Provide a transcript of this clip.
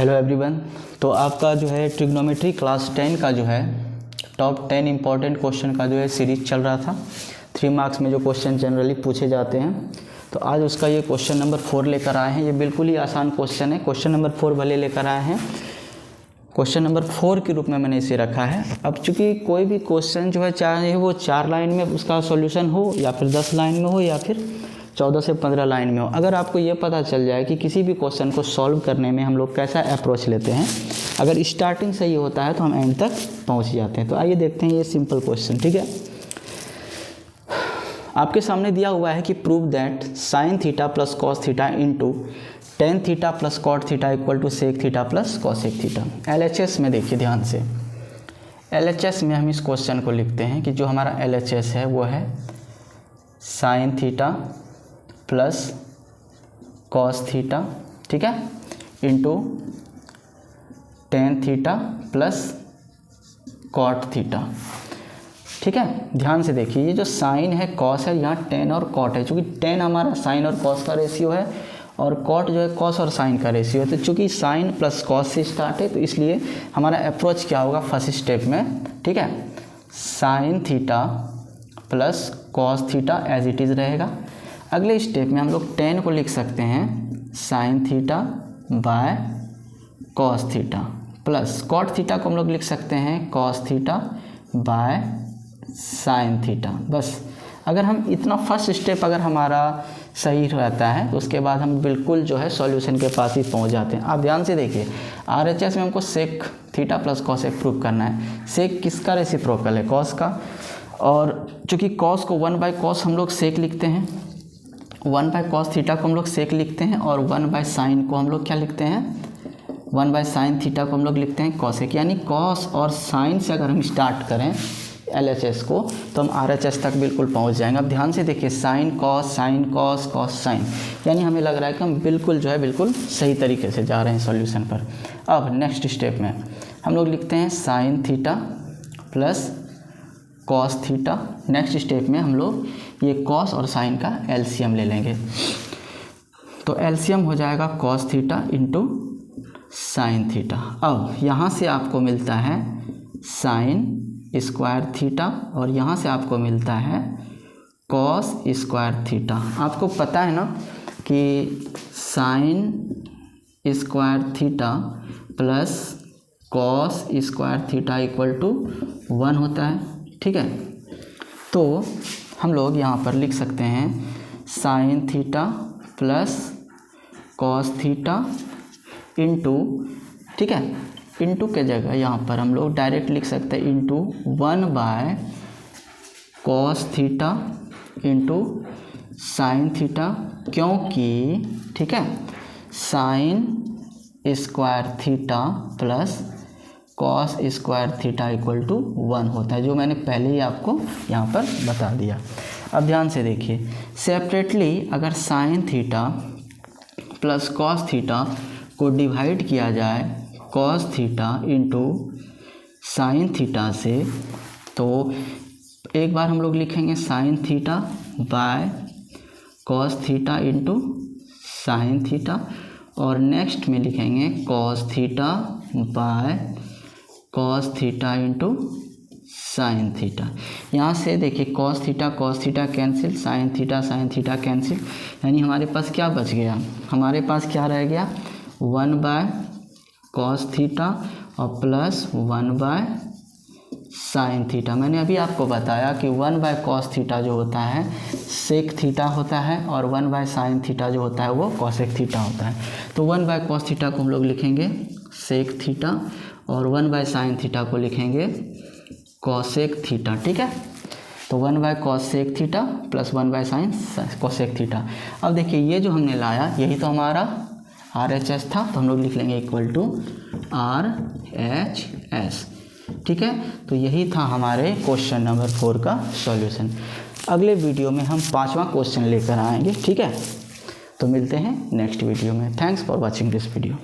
Hello everyone. तो आपका जो है ट्रिग्नोमेट्री क्लास 10 का जो है टॉप 10 इम्पॉर्टेंट क्वेश्चन का जो है सीरीज चल रहा था। 3 मार्क्स में जो क्वेश्चन जनरली पूछे जाते हैं, तो आज उसका ये क्वेश्चन नंबर 4 लेकर आए हैं। ये बिल्कुल ही आसान क्वेश्चन है। क्वेश्चन नंबर 4 भले लेकर आए हैं, क्वेश्चन नंबर 4 के रूप में मैंने इसे रखा है। अब चूँकि कोई भी क्वेश्चन जो है, चाहे वो 4 लाइन में उसका सॉल्यूशन हो या फिर 10 लाइन में हो या फिर 14 से 15 लाइन में हो, अगर आपको ये पता चल जाए कि किसी भी क्वेश्चन को सॉल्व करने में हम लोग कैसा अप्रोच लेते हैं, अगर स्टार्टिंग सही होता है तो हम एंड तक पहुंच जाते हैं। तो आइए देखते हैं ये सिंपल क्वेश्चन। ठीक है, आपके सामने दिया हुआ है कि prove that sine theta plus cos theta into tan theta plus cot theta equal to sec theta plus cosec theta. LHS में देखिए ध्यान से, LHS में हम इस क्वेश्चन को लिखते हैं कि जो हमारा LHS है वो है sine theta plus cos theta, ठीक है, into tan theta plus cot theta. ठीक है, ध्यान से देखिए, ये जो साइन है कॉस है, यहाँ टेन और कॉट है। चूँकि टेन हमारा साइन और कॉस का रेशियो है और कॉट जो है कॉस और साइन का रेशियो है। तो चूँकि साइन प्लस कॉस से स्टार्ट है, तो इसलिए हमारा अप्रोच क्या होगा फर्स्ट स्टेप में, ठीक है, sine theta plus cos theta as it is रहेगा। अगले स्टेप में हम लोग टेन को लिख सकते हैं sine theta by cos theta plus cot theta को हम लोग लिख सकते हैं cos theta by sine theta. बस अगर हम इतना फर्स्ट स्टेप अगर हमारा सही रहता है तो उसके बाद हम बिल्कुल जो है सॉल्यूशन के पास ही पहुंच जाते हैं। आप ध्यान से देखिए, RHS में हमको sec theta plus cosec prove करना है। सेक किसका रेसिप्रोकल है? कॉस का। और चूँकि कॉस को 1 बाय कॉस हम लोग सेक लिखते हैं, 1 बाय कॉस थीटा को हम लोग सेक लिखते हैं, और 1 बाय साइन को हम लोग क्या लिखते हैं? 1 बाय साइन थीटा को हम लोग लिखते हैं कॉसेक। यानी कॉस और साइन से अगर हम स्टार्ट करें LHS को तो हम RHS तक बिल्कुल पहुंच जाएंगे। अब ध्यान से देखिए, साइन कॉस कॉस साइन, यानी हमें लग रहा है कि हम बिल्कुल जो है बिल्कुल सही तरीके से जा रहे हैं सॉल्यूशन पर। अब नेक्स्ट स्टेप में हम लोग लिखते हैं sine theta plus cos theta. Next step में हम लोग ये कॉस और साइन का LCM ले लेंगे, तो LCM हो जाएगा cos theta into sine theta. अब यहाँ से आपको मिलता है साइन स्क्वायर थीटा और यहाँ से आपको मिलता है कॉस स्क्वायर थीटा। आपको पता है ना कि sine square theta plus cos square theta equal to 1 होता है। ठीक है, तो हम लोग यहाँ पर लिख सकते हैं sine theta plus cos theta into, ठीक है, इंटू के जगह यहाँ पर हम लोग डायरेक्ट लिख सकते हैं into 1 by cos theta into sine theta, क्योंकि ठीक है sine square theta plus cos square theta equal to 1 होता है, जो मैंने पहले ही आपको यहाँ पर बता दिया। अब ध्यान से देखिए, सेपरेटली अगर sign theta plus cos theta को डिवाइड किया जाए cos theta into sine theta से, तो एक बार हम लोग लिखेंगे sign theta by cos theta into sine theta, और नेक्स्ट में लिखेंगे cos theta by cos theta into sine theta. यहाँ से देखिए cos theta cancel, sine theta cancel, यानी हमारे पास क्या बच गया? हमारे पास क्या रह गया? 1 बाय कॉस थीटा और प्लस 1 बाय साइन थीटा। मैंने अभी आपको बताया कि 1 बाय कॉस थीटा जो होता है सेक थीटा होता है और 1 बाय साइन थीटा जो होता है वो कॉसेक थीटा होता है। तो 1 बाय कॉस थीटा को हम लोग लिखेंगे सेक थीटा और 1 बाय साइन थीटा को लिखेंगे कॉसेक थीटा। ठीक है, तो 1 by cos sec theta plus 1 by sine cosec theta. अब देखिए ये जो हमने लाया यही तो हमारा RHS था, तो हम लोग लिख लेंगे इक्वल टू RHS। ठीक है, तो यही था हमारे क्वेश्चन नंबर 4 का सॉल्यूशन। अगले वीडियो में हम 5वां क्वेश्चन लेकर आएंगे। ठीक है, तो मिलते हैं नेक्स्ट वीडियो में। Thanks for watching this video.